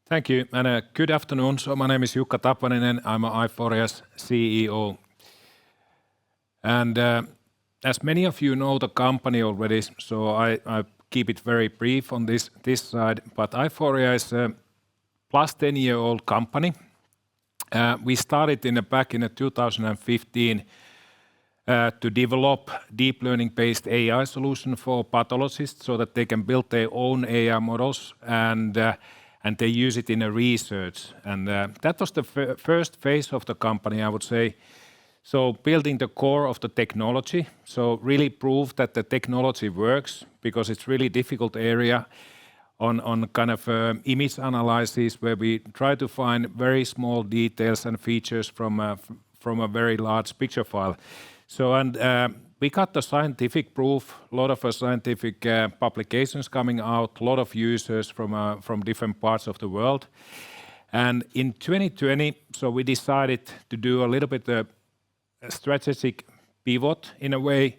Thank you, and good afternoon. So my name is Jukka Tapaninen. I'm Aiforia's CEO. And as many of you know the company already, so I keep it very brief on this side. But Aiforia is a plus 10-year-old company. We started back in 2015 to develop deep learning-based AI solution for pathologists so that they can build their own AI models and they use it in a research. And that was the first phase of the company, I would say. So building the core of the technology, so really prove that the technology works because it's really difficult area on kind of image analysis where we try to find very small details and features from a very large picture file. So we got the scientific proof, a lot of scientific publications coming out, a lot of users from different parts of the world. And in 2020, so we decided to do a little bit a strategic pivot in a way,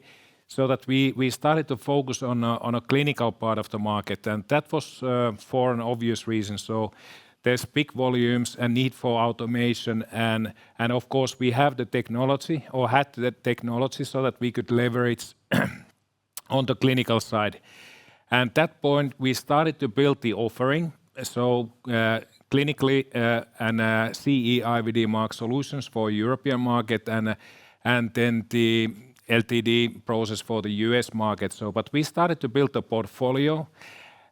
so that we started to focus on a clinical part of the market, and that was for an obvious reason. So there's big volumes and need for automation, and of course we have the technology or had the technology so that we could leverage on the clinical side. And at that point we started to build the offering, so clinically and CE IVD mark solutions for European market and then the LTD process for the US market. So, but we started to build a portfolio,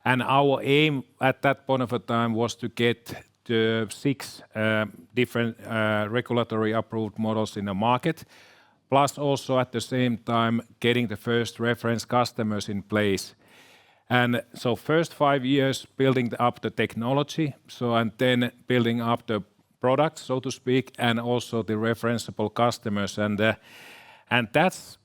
and our aim at that point of a time was to get the 6 different regulatory approved models in the market, plus also at the same time getting the first reference customers in place. And so first 5 years building up the technology, so and then building up the product, so to speak, and also the referenceable customers. And that's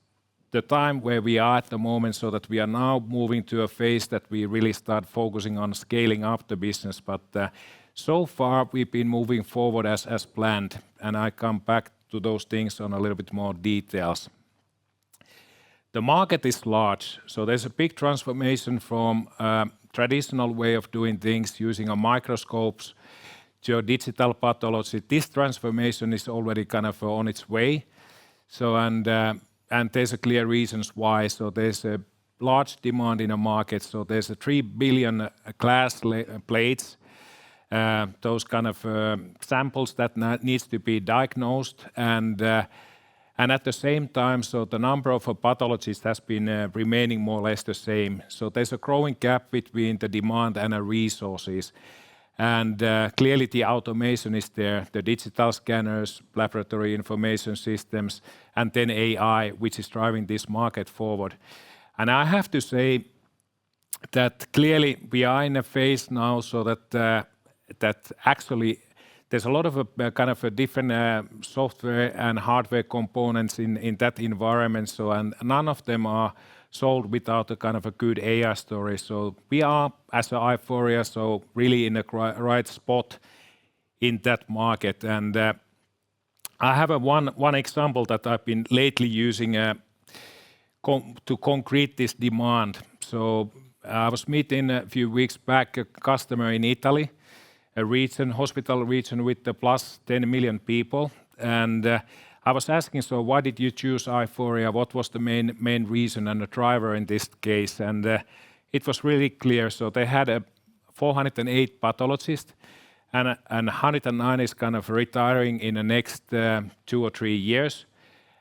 the time where we are at the moment, so that we are now moving to a phase that we really start focusing on scaling up the business. But so far we've been moving forward as planned, and I come back to those things on a little bit more details. The market is large, so there's a big transformation from traditional way of doing things using a microscopes to a digital pathology. This transformation is already kind of on its way. So and there's a clear reasons why. So there's a large demand in the market. So there's a 3 billion glass plates, those kind of samples that needs to be diagnosed, and at the same time, so the number of pathologists has been remaining more or less the same. So there's a growing gap between the demand and the resources. And clearly the automation is there, the digital scanners, laboratory information systems, and then AI, which is driving this market forward. And I have to say that clearly we are in a phase now so that actually there's a lot of kind of a different software and hardware components in that environment. So and none of them are sold without a kind of a good AI story. So we are, as Aiforia, so really in the right spot in that market. And I have one example that I've been lately using to concrete this demand. So I was meeting a few weeks back a customer in Italy, a region, hospital region with the plus 10 million people, and I was asking, so why did you choose Aiforia? What was the main reason and the driver in this case? And it was really clear. So they had 408 pathologists, and 109 is kind of retiring in the next 2 or 3 years,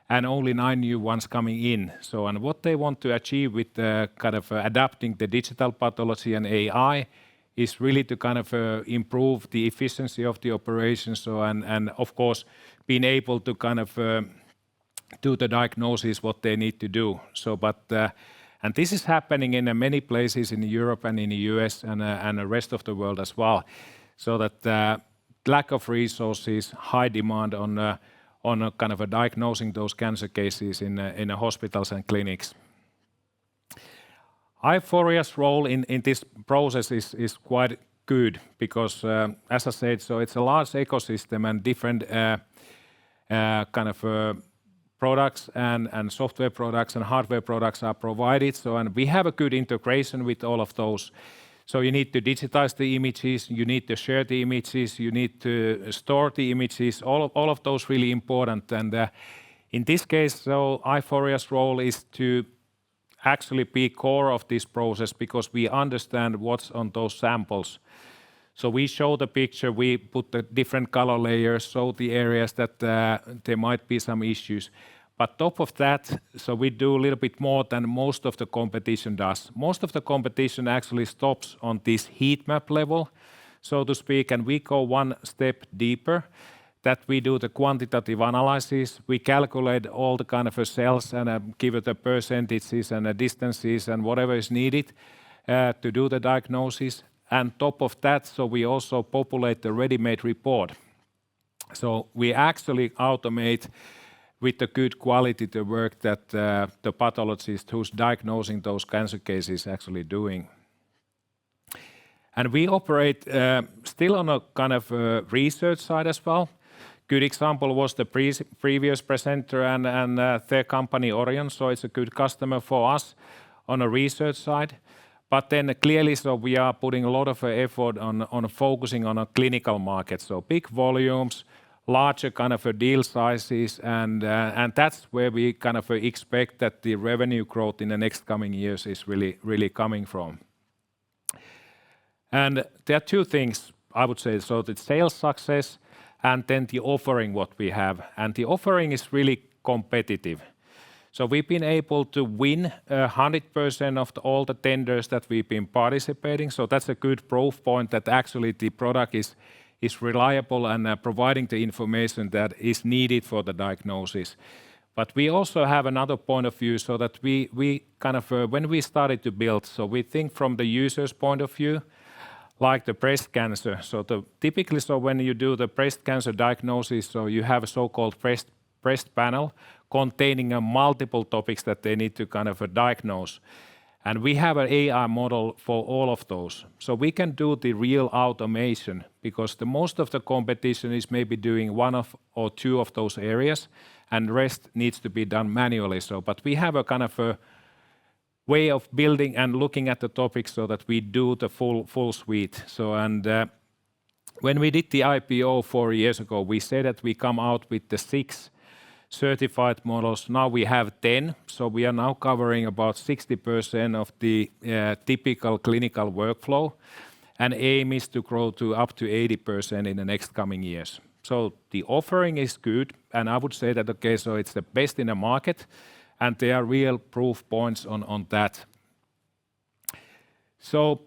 and only 9 new ones coming in. So and what they want to achieve with kind of adapting the digital pathology and AI is really to kind of improve the efficiency of the operation. So and of course being able to kind of do the diagnosis what they need to do. So but and this is happening in many places in Europe and in the US and the rest of the world as well. So that lack of resources, high demand on a kind of diagnosing those cancer cases in the hospitals and clinics. Aiforia's role in this process is quite good because, as I said, so it's a large ecosystem and different kind of products and software products and hardware products are provided. So and we have a good integration with all of those. So you need to digitize the images, you need to share the images, you need to store the images, all of those really important. And in this case, so Aiforia's role is to actually be core of this process because we understand what's on those samples. So we show the picture, we put the different color layers, show the areas that there might be some issues. But top of that, so we do a little bit more than most of the competition does. Most of the competition actually stops on this heat map level, so to speak, and we go one step deeper, that we do the quantitative analysis. We calculate all the kind of cells and give it the percentages and the distances and whatever is needed to do the diagnosis. And top of that, so we also populate the ready-made report. So we actually automate with the good quality the work that the pathologist who's diagnosing those cancer cases is actually doing. And we operate still on a kind of research side as well. Good example was the previous presenter and their company Orion, so it's a good customer for us on a research side. But then clearly, so we are putting a lot of effort on focusing on a clinical market, so big volumes, larger kind of deal sizes, and that's where we kind of expect that the revenue growth in the next coming years is really coming from. And there are two things I would say, so the sales success and then the offering what we have, and the offering is really competitive. So we've been able to win 100% of all the tenders that we've been participating, so that's a good proof point that actually the product is reliable and providing the information that is needed for the diagnosis. But we also have another point of view, so that we kind of, when we started to build, so we think from the user's point of view, like the breast cancer. So typically, so when you do the breast cancer diagnosis, so you have a so-called breast panel containing multiple topics that they need to kind of diagnose. And we have an AI model for all of those. So we can do the real automation because the most of the competition is maybe doing one or two of those areas and the rest needs to be done manually. So, but we have a kind of a way of building and looking at the topics so that we do the full suite. So, and when we did the IPO 4 years ago, we said that we come out with the 6 certified models. Now we have 10, so we are now covering about 60% of the typical clinical workflow, and aim is to grow to up to 80% in the next coming years. So the offering is good, and I would say that, okay, so it's the best in the market, and there are real proof points on that. So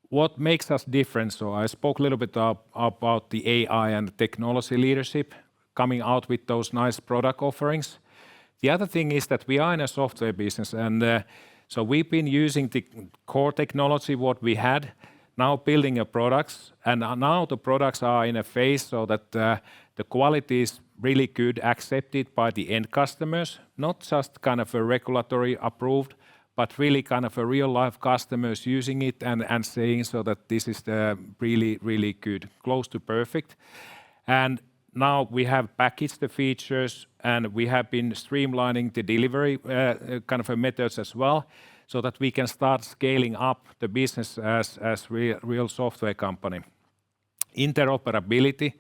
what makes us different? So I spoke a little bit about the AI and technology leadership, coming out with those nice product offerings. The other thing is that we are in a software business, and so we've been using the core technology what we had, now building a products, and now the products are in a phase so that the quality is really good, accepted by the end customers, not just kind of a regulatory approved, but really kind of a real life customers using it and saying so that this is really good, close to perfect. And now we have packaged the features and we have been streamlining the delivery kind of methods as well, so that we can start scaling up the business as real software company. Interoperability,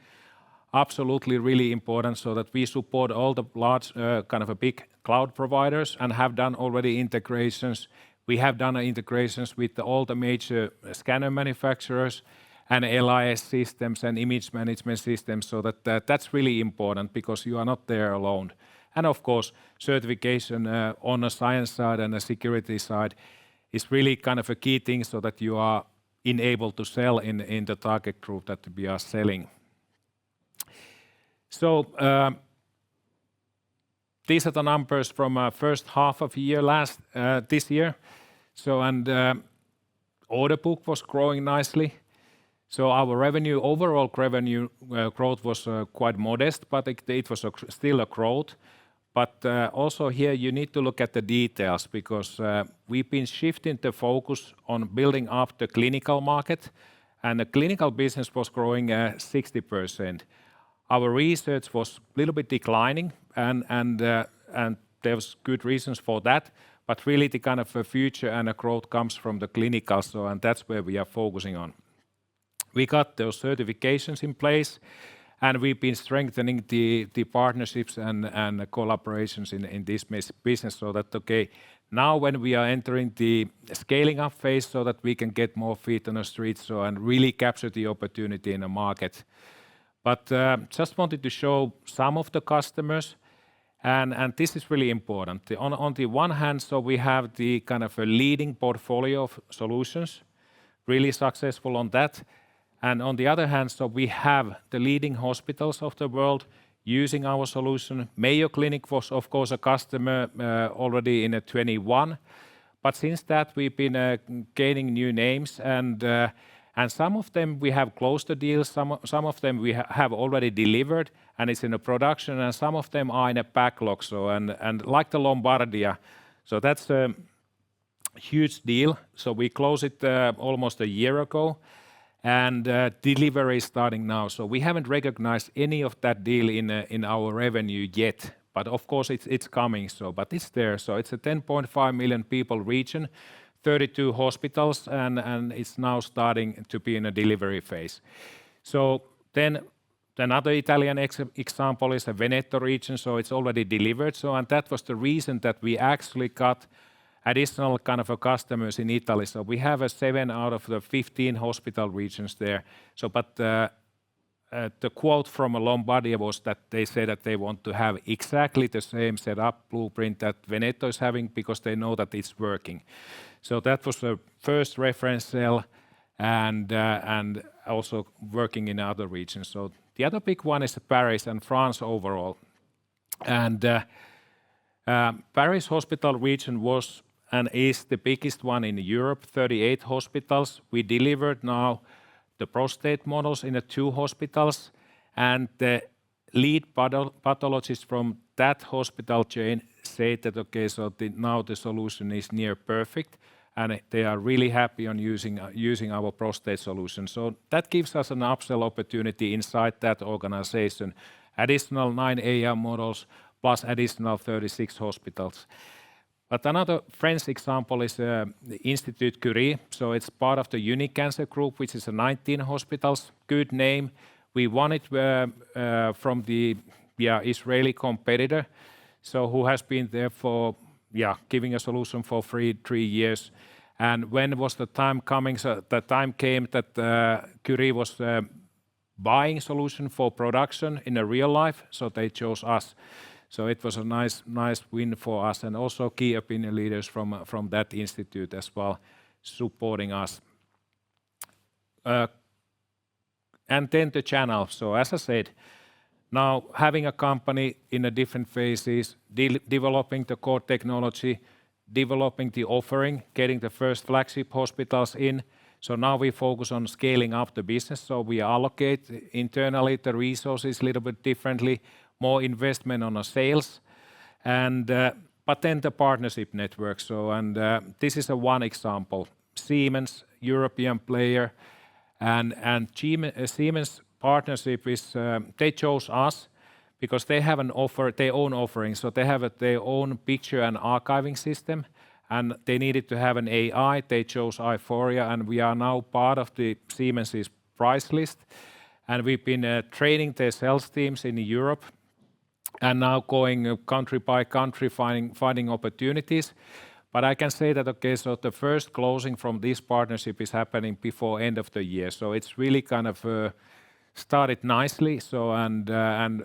absolutely really important, so that we support all the large kind of a big cloud providers and have done already integrations. We have done integrations with all the major scanner manufacturers and LIS systems and image management systems, so that that's really important because you are not there alone. And of course, certification on the science side and the security side is really kind of a key thing, so that you are enabled to sell in the target group that we are selling. So these are the numbers from first half of the year this year. So order book was growing nicely. So our revenue, overall revenue growth was quite modest, but it was still a growth. But also here you need to look at the details, because we've been shifting the focus on building up the clinical market, and the clinical business was growing 60%. Our research was a little bit declining, and there was good reasons for that. but really the kind of a future and a growth comes from the clinical, and that's where we are focusing on. We got those certifications in place, and we've been strengthening the partnerships and collaborations in this business, so that, okay, now when we are entering the scaling up phase, so that we can get more feet on the street, and really capture the opportunity in the market. But just wanted to show some of the customers, and this is really important. On the one hand, so we have the kind of a leading portfolio of solutions, really successful on that. And on the other hand, so we have the leading hospitals of the world using our solution. Mayo Clinic was, of course, a customer already in 2021, but since that we've been gaining new names, and some of them we have closed the deals, some of them we have already delivered, and it's in a production, and some of them are in a backlog. So and like the Lombardia, so that's a huge deal. So we closed it almost a year ago, and delivery is starting now. So we haven't recognized any of that deal in our revenue yet, but of course it's coming. So but it's there. So it's a 10.5 million people region, 32 hospitals, and it's now starting to be in a delivery phase. So then another Italian example is a Veneto region. So it's already delivered. So and that was the reason that we actually got additional kind of customers in Italy. So we have 7 out of the 15 hospital regions there. So but the quote from Lombardia was that they say that they want to have exactly the same setup blueprint that Veneto is having, because they know that it's working. So that was the first reference cell, and also working in other regions. So the other big one is Paris and France overall. And Paris hospital region was and is the biggest one in Europe, 38 hospitals. We delivered now the prostate models in 2 hospitals, and the lead pathologist from that hospital chain said that, okay, so now the solution is near perfect, and they are really happy on using our prostate solution. So that gives us an upsell opportunity inside that organization. Additional 9 AI models plus additional 36 hospitals. But another French example is the Institut Curie. So it's part of the Unicancer group, which is 19 hospitals. Good name. We won it from the Israeli competitor, so who has been there for giving a solution for 3 years. And when was the time coming? So the time came that Curie was buying solution for production in a real life, so they chose us. So it was a nice win for us, and also key opinion leaders from that institute as well supporting us. And then the channel. So as I said, now having a company in a different phases, developing the core technology, developing the offering, getting the first flagship hospitals in. So now we focus on scaling up the business. So we allocate internally the resources a little bit differently, more investment on the sales, and but then the partnership network. So this is one example. Siemens, European player, and Siemens partnership is they chose us because they have their own offering. So they have their own picture and archiving system, and they needed to have an AI. They chose Aiforia, and we are now part of the Siemens' price list. And we've been training their sales teams in Europe, and now going country by country, finding opportunities. But I can say that, okay, so the first closing from this partnership is happening before end of the year. So it's really kind of started nicely. So and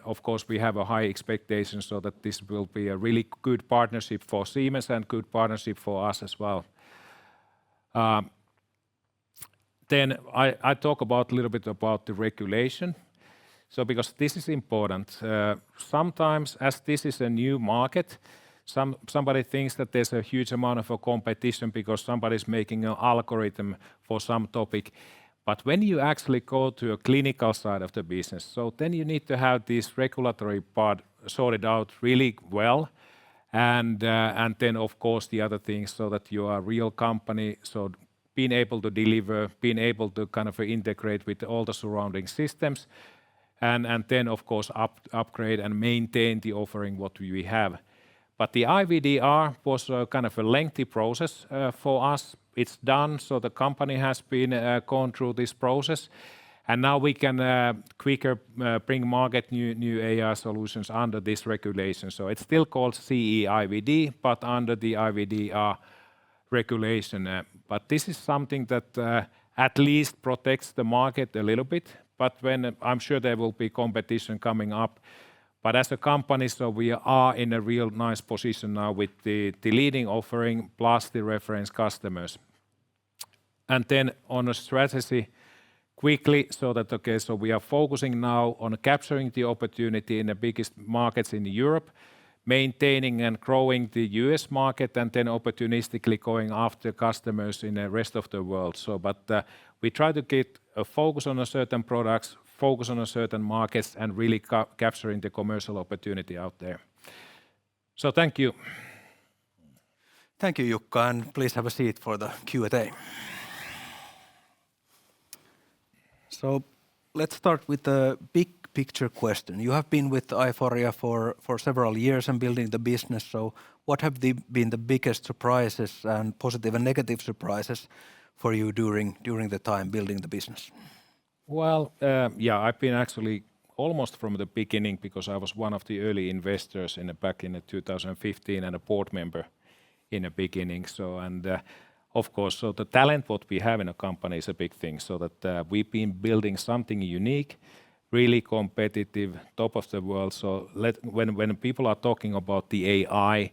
of course we have a high expectation, so that this will be a really good partnership for Siemens and good partnership for us as well. Then I talk about a little bit about the regulation. So because this is important, sometimes as this is a new market, somebody thinks that there's a huge amount of a competition because somebody's making an algorithm for some topic. But when you actually go to a clinical side of the business, so then you need to have this regulatory part sorted out really well, and then of course the other things, so that you are a real company. So being able to deliver, being able to kind of integrate with all the surrounding systems, and then of course upgrade and maintain the offering what we have. But the IVDR was kind of a lengthy process for us. It's done, so the company has been gone through this process, and now we can quicker bring market new AI solutions under this regulation. So it's still called CE-IVD, but under the IVDR regulation. But this is something that at least protects the market a little bit. But when I'm sure there will be competition coming up. But as a company, so we are in a real nice position now with the leading offering plus the reference customers. And then on a strategy, quickly, so that so we are focusing now on capturing the opportunity in the biggest markets in Europe, maintaining and growing the US market, and then opportunistically going after customers in the rest of the world. So, but we try to get a focus on a certain products, focus on a certain markets, and really capturing the commercial opportunity out there. So thank you. Thank you, Jukka, and please have a seat for the Q&A. So let's start with the big picture question. You have been with Aiforia for several years and building the business. So what have been the biggest surprises and positive and negative surprises for you during the time building the business? Well, yeah, I've been actually almost from the beginning, because I was one of the early investors back in 2015 and a board member in the beginning. So of course, so the talent what we have in a company is a big thing. So that we've been building something unique, really competitive, top of the world. So when people are talking about the AI,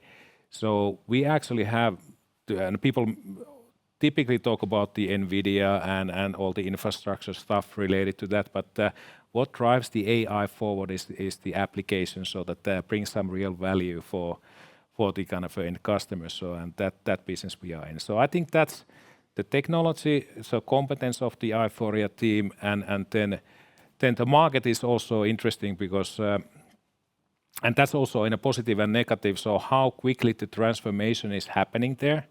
so we actually have, and people typically talk about the NVIDIA and all the infrastructure stuff related to that. But what drives the AI forward is the application, so that brings some real value for the kind of end customers. So and that business we are in. So I think that's the technology, so competence of the Aiforia team, and then the market is also interesting because and that's also in a positive and negative. So how quickly the transformation is happening there,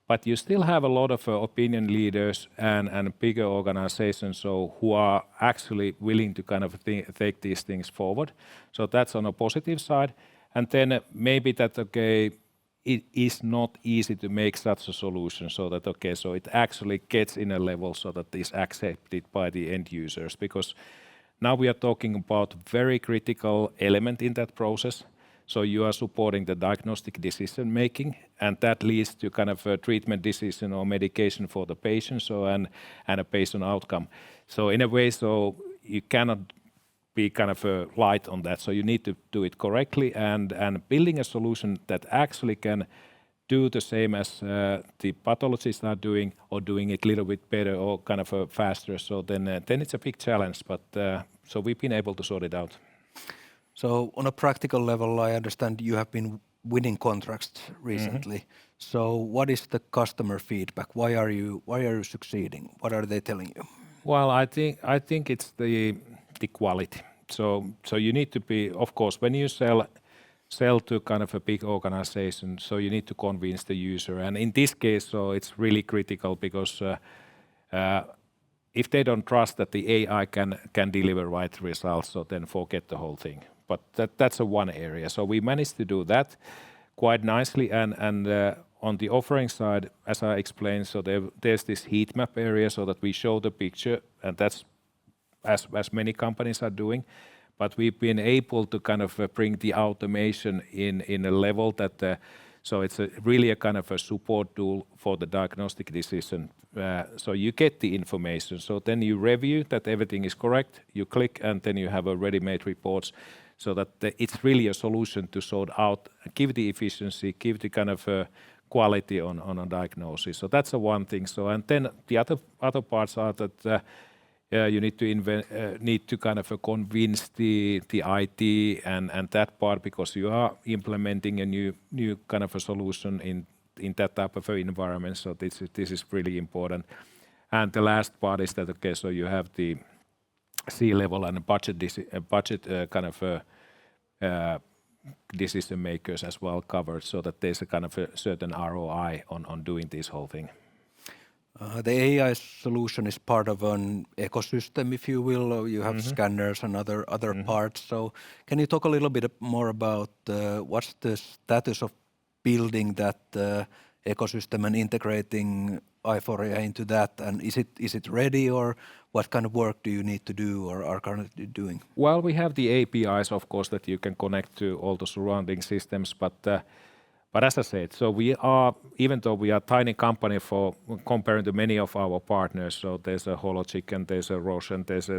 but you still have a lot of opinion leaders and bigger organizations so who are actually willing to kind of take these things forward. So that's on a positive side. And then maybe that, it is not easy to make such a solution so that, so it actually gets in a level so that it's accepted by the end users. Because now we are talking about very critical element in that process. So you are supporting the diagnostic decision making, and that leads to kind of a treatment decision or medication for the patient, so and a patient outcome. So in a way, so you cannot be kind of light on that. So you need to do it correctly, and building a solution that actually can do the same as the pathologists are doing, or doing it a little bit better or kind of faster. So then it's a big challenge, but so we've been able to sort it out. So on a practical level, I understand you have been winning contracts recently. Mm-hmm. So what is the customer feedback? Why are you succeeding? What are they telling you? Well, I think it's the quality. So you need to be, of course, when you sell to kind of a big organization, so you need to convince the user. And in this case, so it's really critical because if they don't trust that the AI can deliver right results, so then forget the whole thing. But that's one area. So we managed to do that quite nicely. And on the offering side, as I explained, so there's this heat map area so that we show the picture, and that's as many companies are doing. But we've been able to kind of bring the automation in a level that, so it's really a kind of a support tool for the diagnostic decision. So you get the information. So then you review that everything is correct, you click, and then you have a ready-made reports. So that it's really a solution to sort out, give the efficiency, give the kind of quality on a diagnosis. So that's the one thing. So and then the other parts are that you need to kind of convince the IT and that part, because you are implementing a new kind of a solution in that type of environment. So this is really important. And the last part is that so you have the C-level and budget kind of decision makers as well covered, so that there's a kind of a certain ROI on doing this whole thing. The AI solution is part of an ecosystem, if you will. Or you have mm-hmm. scanners and other mm-hmm. parts. So can you talk a little bit more about what's the status of building that ecosystem and integrating Aiforia into that? And is it ready, or what kind of work do you need to do or are currently doing? Well, we have the APIs, of course, that you can connect to all the surrounding systems, but as I said, so we are, even though we are a tiny company for comparing to many of our partners, so there's a Hologic and there's a Roche and there's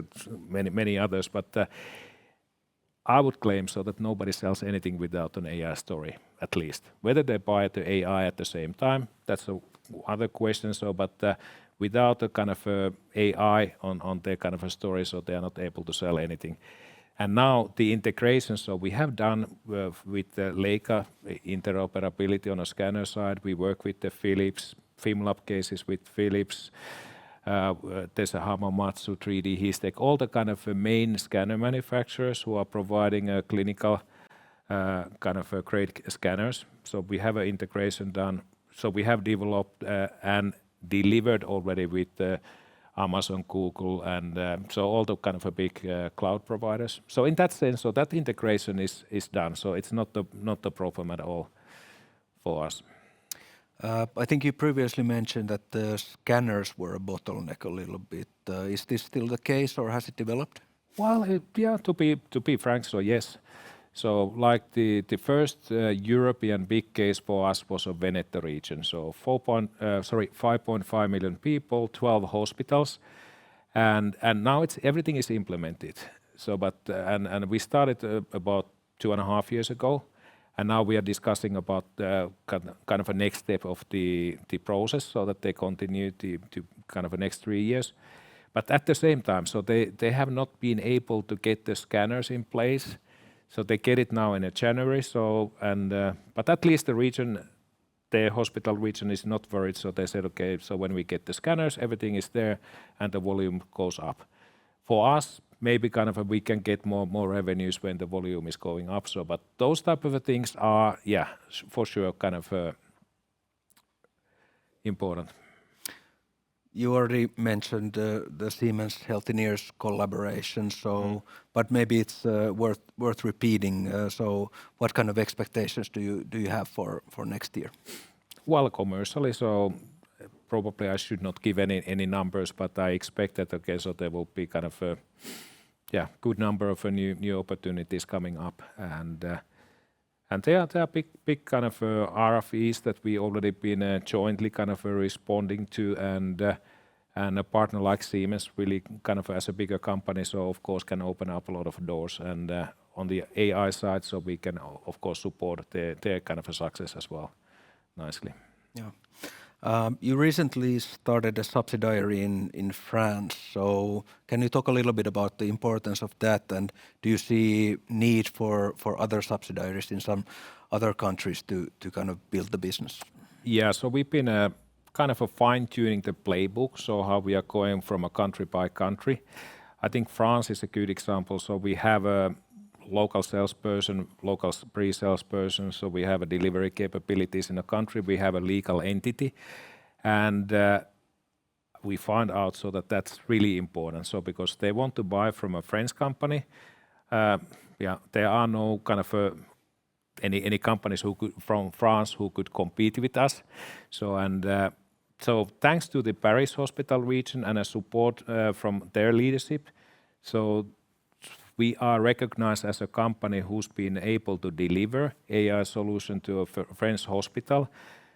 many others, but I would claim so that nobody sells anything without an AI story, at least. Whether they buy the AI at the same time, that's other question. So, but without a kind of AI on their kind of a story, so they are not able to sell anything. And now the integration, so we have done with the Leica interoperability on a scanner side. We work with the Philips, FimLab cases with Philips. There's a Hamamatsu, 3D Histech, all the kind of main scanner manufacturers who are providing a clinical kind of great scanners. So we have an integration done. So we have developed and delivered already with Amazon, Google, and so all the kind of a big cloud providers. So in that sense, so that integration is done. So it's not the problem at all for us. I think you previously mentioned that the scanners were a bottleneck a little bit. Is this still the case, or has it developed? Well, yeah, to be frank, so yes. So like the first European big case for us was a Veneto region. So 5.5 million people, 12 hospitals, and now everything is implemented. So and we started about 2.5 years ago. And now we are discussing about kind of a next step of the process, so that they continue to kind of a next 3 years. But at the same time, so they have not been able to get the scanners in place. So they get it now in January. So but at least the region, the hospital region, is not worried. So they said, okay, so when we get the scanners, everything is there, and the volume goes up. For us, maybe kind of we can get more revenues when the volume is going up. So, but those type of things are, yeah, for sure, kind of important. You already mentioned the Siemens Healthineers collaboration. So, but maybe it's worth repeating. So, what kind of expectations do you have for next year? Well, commercially, so probably I should not give any numbers, but I expect that, okay, so there will be kind of a good number of new opportunities coming up, and there are big kind of RFEs that we already been jointly kind of responding to, and a partner like Siemens really kind of as a bigger company, so of course can open up a lot of doors, and on the AI side, so we can of course support their kind of a success as well nicely. Yeah. You recently started a subsidiary in France. So can you talk a little bit about the importance of that, and do you see need for other subsidiaries in some other countries to kind of build the business? Yeah, so we've been kind of fine-tuning the playbook, so how we are going from a country by country. I think France is a good example. So we have a local salesperson, local pre-salesperson, so we have a delivery capabilities in a country, we have a legal entity, and we find out so that's really important. So because they want to buy from a French company, there are no kind of any companies from France who could compete with us. So so thanks to the Paris hospital region and a support from their leadership, so we are recognized as a company who's been able to deliver AI solution to a French hospital.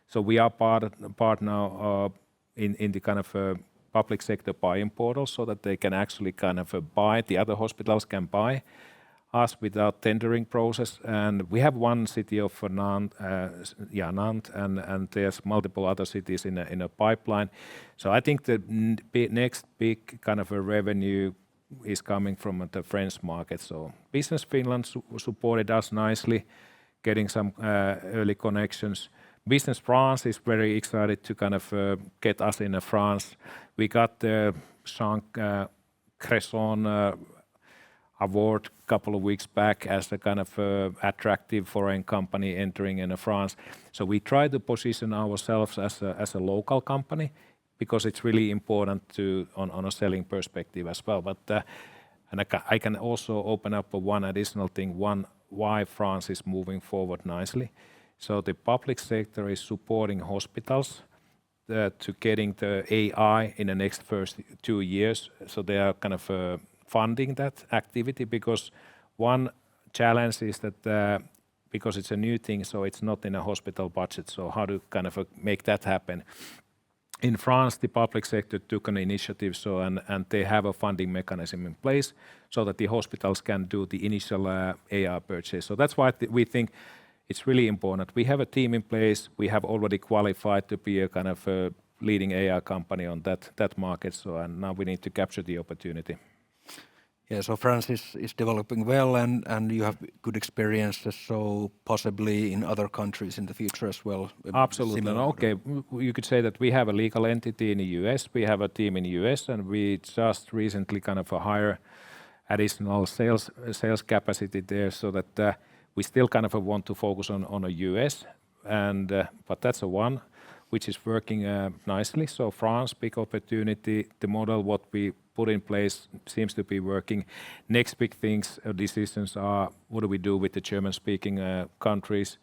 So we are part now in the kind of public sector buying portal, so that they can actually kind of buy, the other hospitals can buy us without tendering process. And we have one city of Nantes, and there's multiple other cities in a pipeline. So I think the next big kind of a revenue is coming from the French market. So Business Finland supported us nicely, getting some early connections. Business France is very excited to kind of get us in France. We got the Jean Cresson award a couple of weeks back as a kind of attractive foreign company entering in France. So we try to position ourselves as a local company, because it's really important on a selling perspective as well. But and I can also open up one additional thing, why France is moving forward nicely. So the public sector is supporting hospitals to getting the AI in the next first 2 years. So they are kind of funding that activity because one challenge is that because it's a new thing, so it's not in a hospital budget. So how to kind of make that happen? In France, the public sector took an initiative, so and they have a funding mechanism in place so that the hospitals can do the initial AI purchase. So that's why we think it's really important. We have a team in place. We have already qualified to be a kind of a leading AI company on that market. So and now we need to capture the opportunity. Yeah, so France is developing well, and you have good experiences, so possibly in other countries in the future as well. Absolutely. Similar. Okay, you could say that we have a legal entity in the US, we have a team in the US, and we just recently kind of hire additional sales capacity there, so that we still kind of want to focus on a US, and but that's a one which is working nicely. So France, big opportunity. The model what we put in place seems to be working. Next big things, decisions are what do we do with the German-speaking countries?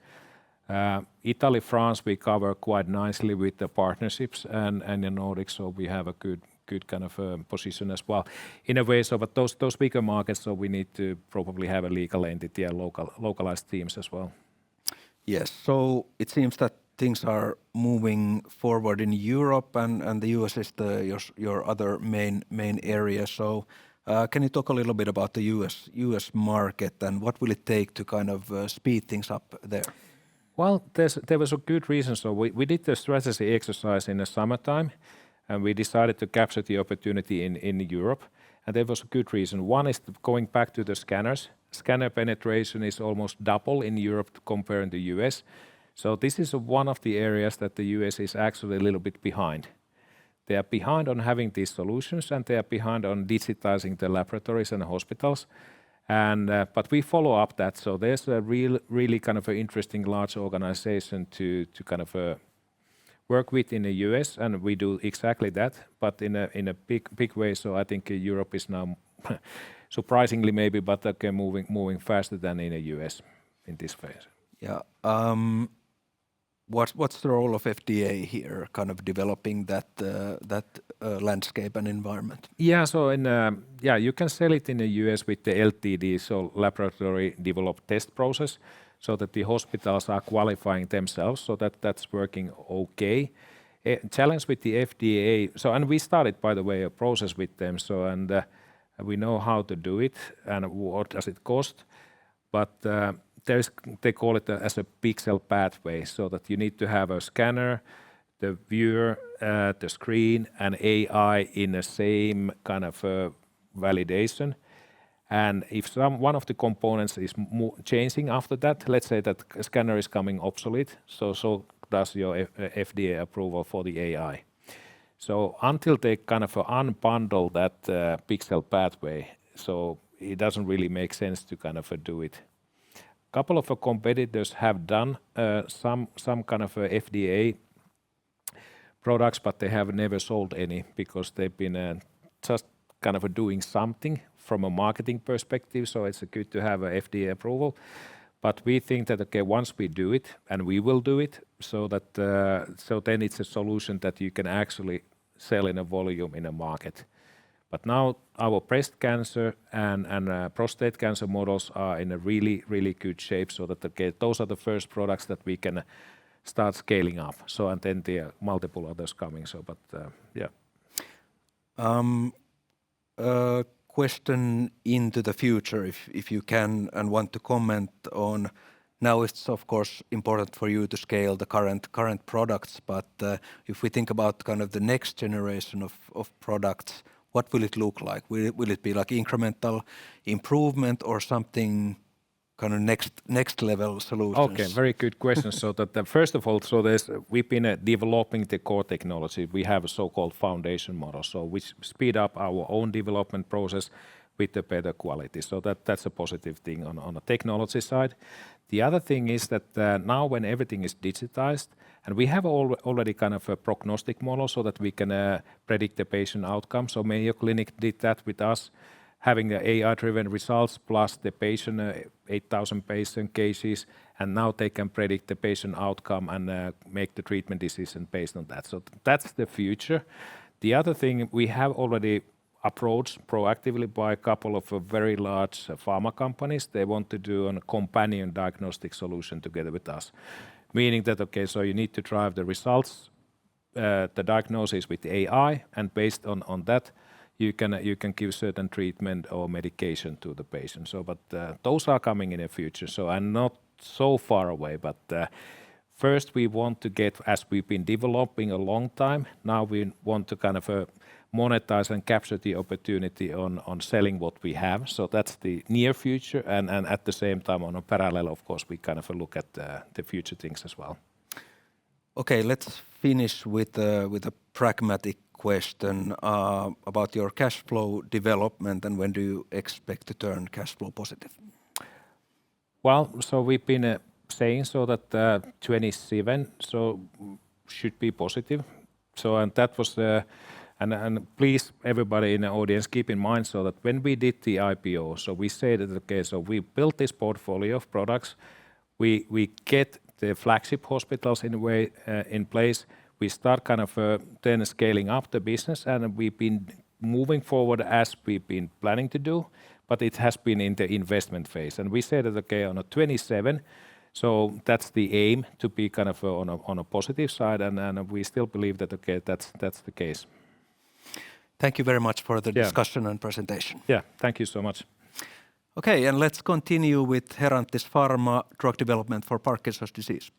Italy, France, we cover quite nicely with the partnerships and the Nordics, so we have a good kind of position as well. In a way, so but those bigger markets, so we need to probably have a legal entity and localized teams as well. Yes, so it seems that things are moving forward in Europe, and the US is your other main area. So can you talk a little bit about the US market, and what will it take to kind of speed things up there? Well, there was a good reason. So we did the strategy exercise in the summertime, and we decided to capture the opportunity in Europe. And there was a good reason. One is going back to the scanners. Scanner penetration is almost double in Europe compared to the US. So this is one of the areas that the US is actually a little bit behind. They are behind on having these solutions, and they are behind on digitizing the laboratories and the hospitals. And but we follow up that. So there's a really kind of an interesting large organization to kind of work with in the US, and we do exactly that, but in a big way. So I think Europe is now surprisingly maybe, but okay, moving faster than in the US in this phase. Yeah. What's the role of FDA here, kind of developing that landscape and environment? Yeah, so you can sell it in the US with the LTD, so laboratory developed test process, so that the hospitals are qualifying themselves, so that's working okay. Challenge with the FDA, so and we started, by the way, a process with them, so and we know how to do it and what does it cost, but they call it as a pixel pathway, so that you need to have a scanner, the viewer, the screen, and AI in the same kind of validation. And if one of the components is changing after that, let's say that scanner is coming obsolete, so does your FDA approval for the AI. So until they kind of unbundle that pixel pathway, so it doesn't really make sense to kind of do it. Couple of competitors have done some kind of FDA products, but they have never sold any because they've been just kind of doing something from a marketing perspective. So it's good to have a FDA approval. But we think that okay, once we do it, and we will do it, so that so then it's a solution that you can actually sell in a volume in a market. But now our breast cancer and prostate cancer models are in a really good shape, so that okay, those are the first products that we can start scaling up. So and then there are multiple others coming. So, but yeah. Question into the future, if you can and want to comment on. Now it's of course important for you to scale the current products, but if we think about kind of the next generation of products, what will it look like? Will it be like incremental improvement or something kind of next level solutions? Okay, very good question. So that first of all, so we've been developing the core technology. We have a so-called foundation model, so which speed up our own development process with the better quality. So that's a positive thing on the technology side. The other thing is that now when everything is digitized, and we have already kind of a prognostic model so that we can predict the patient outcome. So Mayo Clinic did that with us. having the AI-driven results plus the patient, 8,000 patient cases, and now they can predict the patient outcome and make the treatment decision based on that. So that's the future. The other thing, we have already approached proactively by a couple of very large pharma companies. They want to do a companion diagnostic solution together with us, meaning that, okay, so you need to drive the results, the diagnosis with AI, and based on that, you can give certain treatment or medication to the patient. So, but those are coming in the future. So I'm not so far away, but first we want to get, as we've been developing a long time, now we want to kind of monetize and capture the opportunity on selling what we have. So that's the near future, and at the same time, on a parallel, of course, we kind of look at the future things as well. Okay, let's finish with a pragmatic question about your cash flow development, and when do you expect to turn cash flow positive? Well, so we've been saying so that 27 so should be positive. So and that was and please everybody in the audience keep in mind so that when we did the IPO, so we said that okay, so we built this portfolio of products, we get the flagship hospitals in a way in place. We start kind of then scaling up the business, and we've been moving forward as we've been planning to do, but it has been in the investment phase. And we said that okay, on a 27, so that's the aim to be kind of on a positive side, and we still believe that okay, that's the case. Thank you very much for the discussion and presentation. Yeah, thank you so much. Okay, and let's continue with Herantis Pharma drug development for Parkinson's disease.